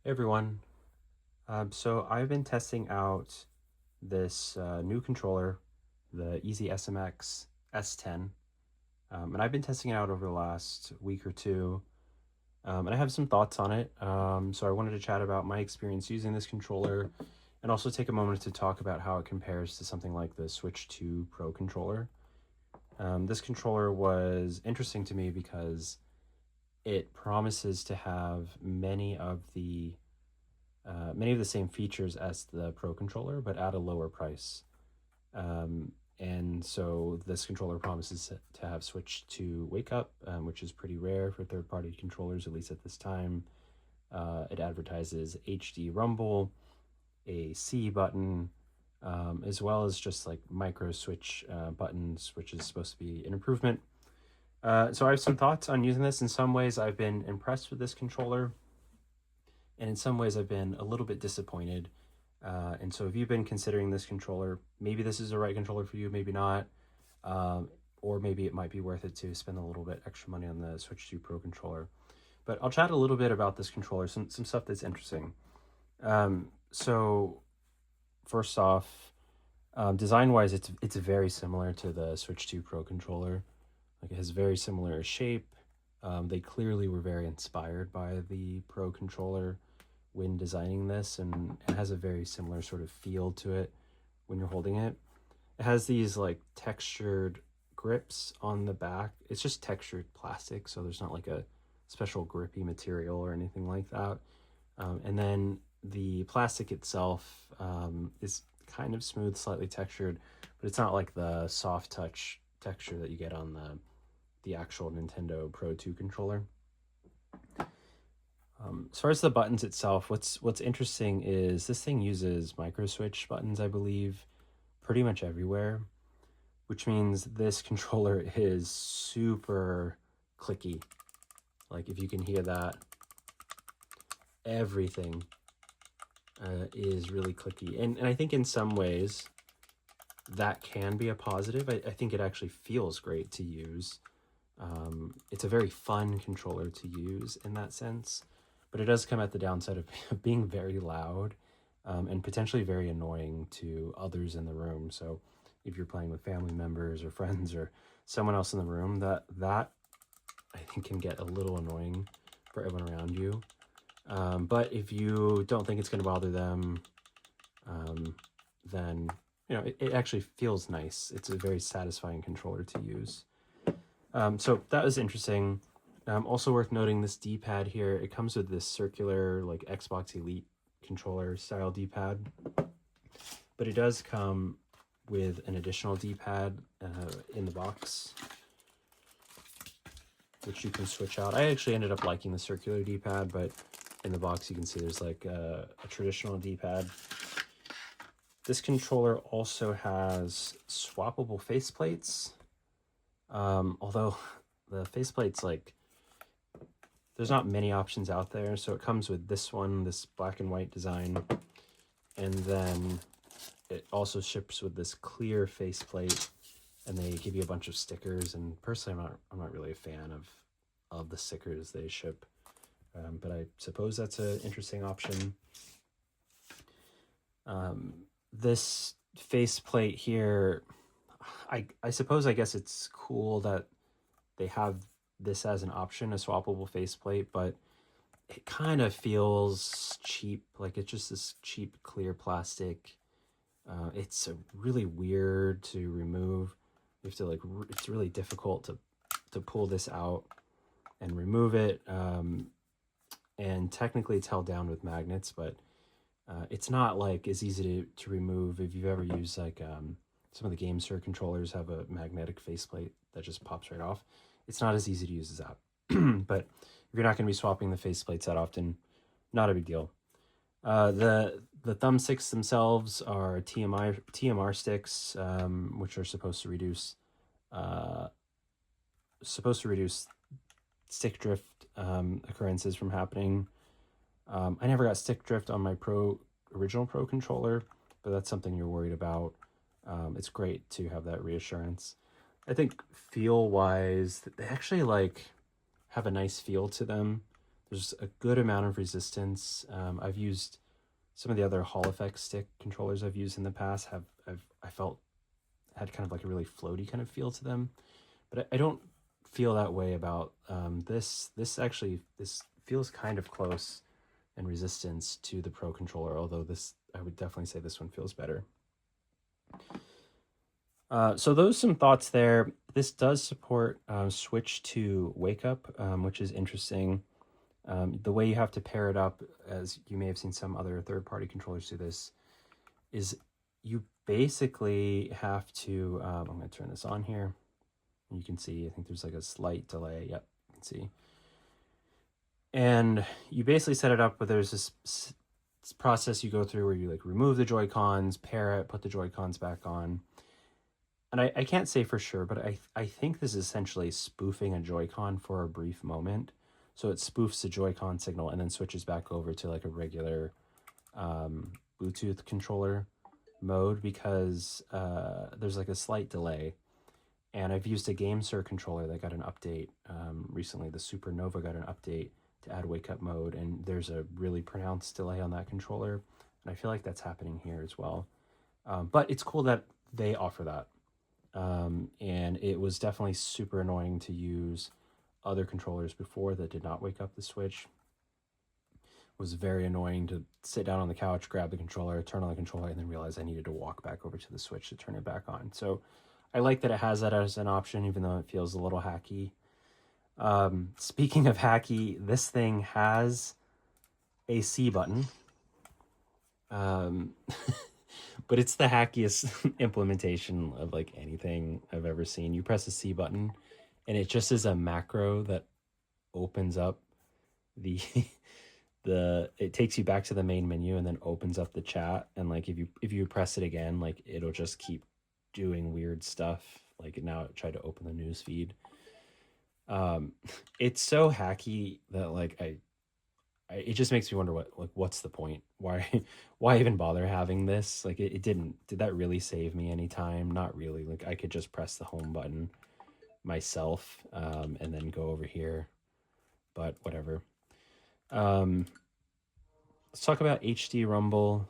Hey everyone. So I've been testing out this new controller, the EasySMX S10, and I've been testing it out over the last week or two, and I have some thoughts on it. So I wanted to chat about my experience using this controller, and also take a moment to talk about how it compares to something like the Switch 2 Pro controller. This controller was interesting to me because it promises to have many of the same features as the Pro controller, but at a lower price. And so this controller promises to have Switch to Wake Up, which is pretty rare for third-party controllers, at least at this time. It advertises HD Rumble, a C button, as well as just like micro switch buttons, which is supposed to be an improvement. So I have some thoughts on using this. In some ways, I've been impressed with this controller, and in some ways I've been a little bit disappointed. And so if you've been considering this controller, maybe this is the right controller for you, maybe not. Or maybe it might be worth it to spend a little bit extra money on the Switch 2 Pro controller. But I'll chat a little bit about this controller, some stuff that's interesting. So first off, design-wise, it's very similar to the Switch 2 Pro controller. Like, it has very similar shape. They clearly were very inspired by the Pro controller when designing this, and it has a very similar sort of feel to it when you're holding it. It has these like textured grips on the back. It's just textured plastic, so there's not like a special grippy material or anything like that. And then the plastic itself is kind of smooth, slightly textured, but it's not like the soft touch texture that you get on the actual Nintendo Pro 2 controller. As far as the buttons itself, what's interesting is this thing uses micro switch buttons, I believe, pretty much everywhere, which means this controller is super clicky. Like, if you can hear that, everything is really clicky. And I think in some ways that can be a positive. I think it actually feels great to use. It's a very fun controller to use in that sense, but it does come at the downside of being very loud and potentially very annoying to others in the room. So if you're playing with family members or friends or someone else in the room, that I think can get a little annoying for everyone around you. But if you don't think it's going to bother them, then it actually feels nice. It's a very satisfying controller to use. So that was interesting. Also worth noting, this D-pad here, it comes with this circular like Xbox Elite controller style D-pad, but it does come with an additional D-pad in the box, which you can switch out. I actually ended up liking the circular D-pad, but in the box you can see there's like a traditional D-pad. This controller also has swappable faceplates, although the faceplates, like, there's not many options out there. So it comes with this one, this black and white design, and then it also ships with this clear faceplate, and they give you a bunch of stickers. And personally, I'm not really a fan of the stickers they ship, but I suppose that's an interesting option. This faceplate here, I guess it's cool that they have this as an option, a swappable faceplate, but it kind of feels cheap. Like, it's just this cheap clear plastic. It's really weird to remove. You have to it's really difficult to pull this out and remove it. And technically it's held down with magnets, but it's not like as easy to remove. If you've ever used like some of the GameSir controllers have a magnetic faceplate that just pops right off. It's not as easy to use as that. But if you're not going to be swapping the faceplates that often, not a big deal. The thumbsticks themselves are TMR sticks, which are supposed to reduce stick drift occurrences from happening. I never got stick drift on my original Pro controller, but that's something you're worried about. It's great to have that reassurance. I think feel-wise, they actually like have a nice feel to them. There's a good amount of resistance. I've used some of the other Hall Effect stick controllers I've used in the past I felt had kind of like a really floaty kind of feel to them, but I don't feel that way about this. This feels kind of close in resistance to the Pro controller, although this, I would definitely say this one feels better. So those some thoughts there. This does support switch to wake up, which is interesting. The way you have to pair it up, as you may have seen some other third-party controllers do this, is you basically have to, I'm going to turn this on here. You can see, I think there's like a slight delay. Yep, you can see. And you basically set it up where there's this process you go through where you like remove the Joy-Cons, pair it, put the Joy-Cons back on. And I can't say for sure, but I think this is essentially spoofing a Joy-Con for a brief moment. So it spoofs the Joy-Con signal and then switches back over to like a regular Bluetooth controller mode, because there's like a slight delay. And I've used a GameSir controller that got an update recently. The Supernova got an update to add wake up mode, and there's a really pronounced delay on that controller. And I feel like that's happening here as well. But it's cool that they offer that. And it was definitely super annoying to use other controllers before that did not wake up the Switch. It was very annoying to sit down on the couch, grab the controller, turn on the controller, and then realize I needed to walk back over to the Switch to turn it back on. So I like that it has that as an option, even though it feels a little hacky. Speaking of hacky, this thing has a C button. But it's the hackiest implementation of like anything I've ever seen. You press the C button and it just is a macro that opens up the it takes you back to the main menu and then opens up the chat, and like if you press it again, like it'll just keep doing weird stuff. Like now it tried to open the news feed. It's so hacky that like it just makes me wonder what's the point? Why even bother having this? Like did that really save me any time? Not really. Like I could just press the home button myself and then go over here, but whatever. Let's talk about HD Rumble.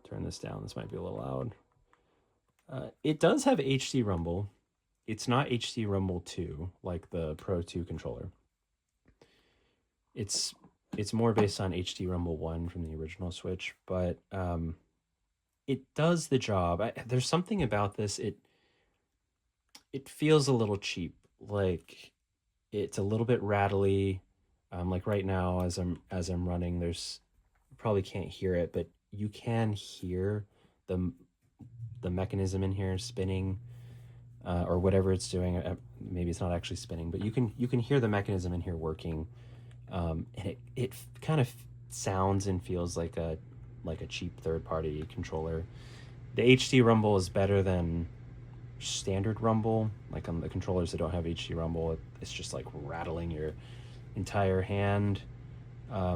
Turn this down. This might be a little loud. It does have HD Rumble. It's not HD Rumble 2 like the Pro 2 controller. It's more based on HD Rumble 1 from the original Switch, but it does the job. There's something about this. It feels a little cheap. Like it's a little bit rattly. Like right now, as I'm running, you probably can't hear it, but you can hear the mechanism in here spinning, or whatever it's doing. Maybe it's not actually spinning, but you can hear the mechanism in here working. And it kind of sounds and feels like a cheap third-party controller. The HD Rumble is better than standard Rumble. Like on the controllers that don't have HD Rumble, it's just like rattling your entire hand.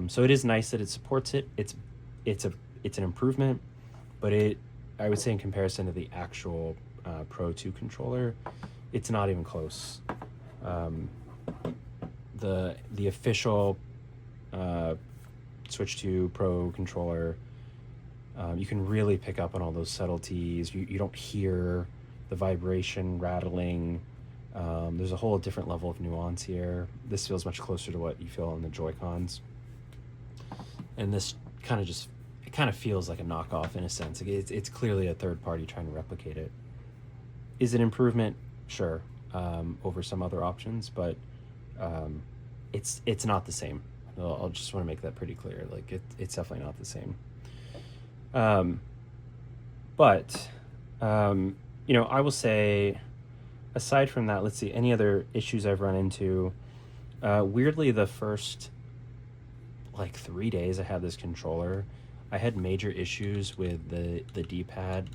So it is nice that it supports it. It's an improvement, but I would say in comparison to the actual Pro 2 controller, it's not even close. The official Switch 2 Pro controller, you can really pick up on all those subtleties. You don't hear the vibration rattling. There's a whole different level of nuance here. This feels much closer to what you feel on the Joy-Cons. And this kind of feels like a knockoff in a sense. It's clearly a third party trying to replicate it. Is it improvement? Sure, over some other options, but it's not the same. I'll just want to make that pretty clear. Like it's definitely not the same. But I will say, aside from that, let's see, any other issues I've run into. Weirdly, the first like 3 days I had this controller, I had major issues with the D-pad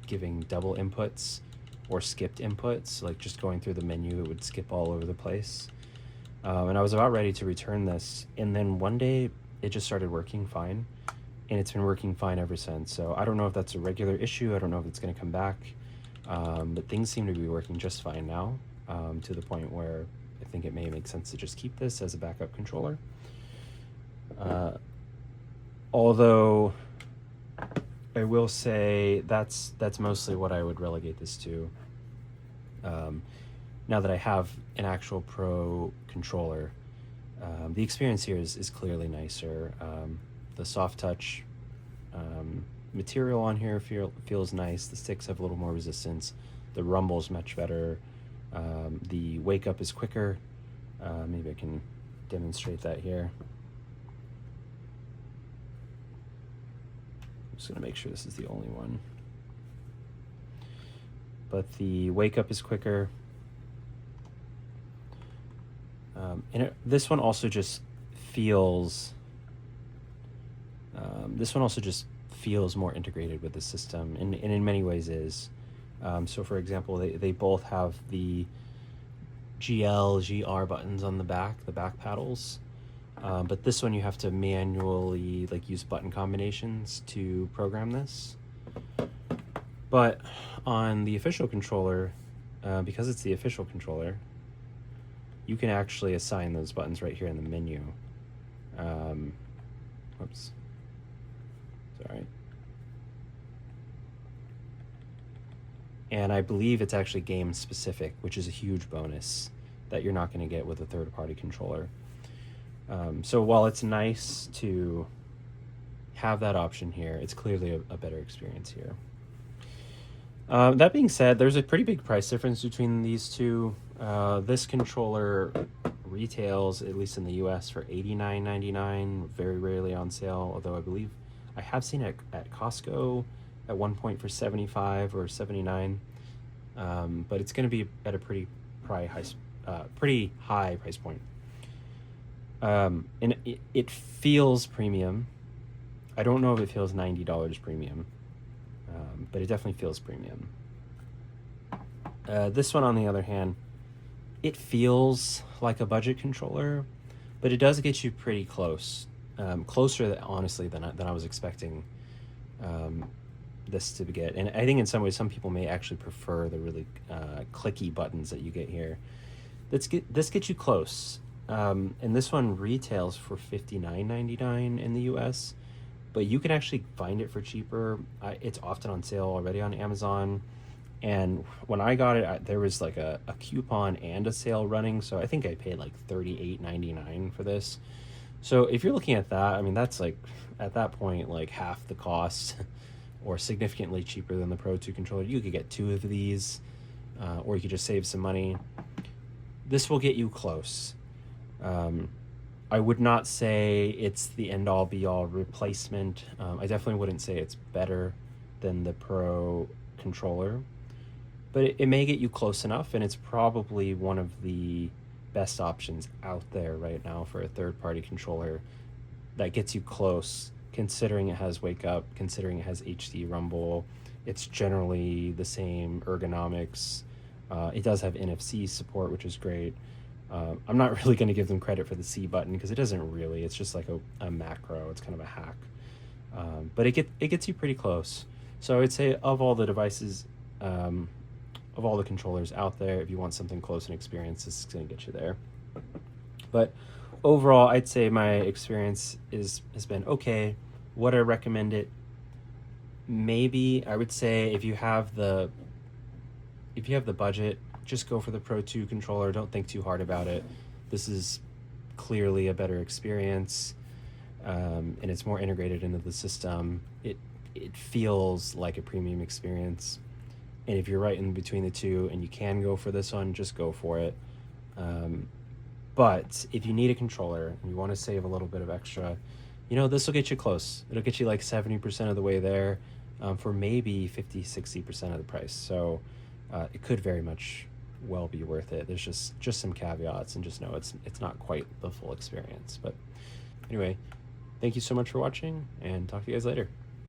giving double inputs or skipped inputs. Like just going through the menu, it would skip all over the place. And I was about ready to return this, and then one day it just started working fine, and it's been working fine ever since. So I don't know if that's a regular issue. I don't know if it's going to come back, but things seem to be working just fine now, to the point where I think it may make sense to just keep this as a backup controller. Although I will say that's mostly what I would relegate this to. Now that I have an actual pro controller, the experience here is clearly nicer. The soft touch material on here feels nice. The sticks have a little more resistance. The rumble's much better. The wake up is quicker. Maybe I can demonstrate that here. I'm just going to make sure this is the only one. But the wake up is quicker. This one also just feels. This one also just feels more integrated with the system, and in many ways is. So, for example, they both have the GR buttons on the back paddles. But this one you have to manually use button combinations to program this. But on the official controller, because it's the official controller, you can actually assign those buttons right here in the menu. Whoops. Sorry. And I believe it's actually game specific, which is a huge bonus that you're not going to get with a third-party controller. So while it's nice to have that option here, it's clearly a better experience here. That being said, there's a pretty big price difference between these two. This controller retails, at least in the US, for $89.99, very rarely on sale, although I believe I have seen it at Costco at one point for $75 or $79. But it's going to be at a pretty high price point. And it feels premium. I don't know if it feels $90 premium, but it definitely feels premium. This one, on the other hand, it feels like a budget controller, but it does get you pretty close, closer, honestly, than I was expecting this to get. And I think in some ways, some people may actually prefer the really clicky buttons that you get here. This gets you close. And this one retails for $59.99 in the US, but you can actually find it for cheaper. It's often on sale already on Amazon. And when I got it, there was like a coupon and a sale running. So I think I paid like $38.99 for this. So if you're looking at that, I mean, that's like, at that point, like half the cost or significantly cheaper than the Pro 2 controller. You could get two of these, or you could just save some money. This will get you close. I would not say it's the end-all be-all replacement. I definitely wouldn't say it's better than the Pro controller, but it may get you close enough, and it's probably one of the best options out there right now for a third-party controller that gets you close, considering it has wake up, considering it has HD rumble. It's generally the same ergonomics. It does have NFC support, which is great. I'm not really going to give them credit for the C button because it doesn't really. It's just like a macro. It's kind of a hack. But it gets you pretty close. So I would say of all the devices, of all the controllers out there, if you want something close in experience, this is going to get you there. But overall, I'd say my experience has been okay. Would I recommend it? Maybe. I would say if you have the budget, just go for the Pro 2 controller. Don't think too hard about it. This is clearly a better experience, and it's more integrated into the system. It feels like a premium experience. And if you're right in between the two and you can go for this one, just go for it. But if you need a controller and you want to save a little bit of extra, this will get you close. It'll get you like 70% of the way there, for maybe 50-60% of the price. So it could very much well be worth it. There's just some caveats, and just know it's not quite the full experience. But anyway, thank you so much for watching, and talk to you guys later.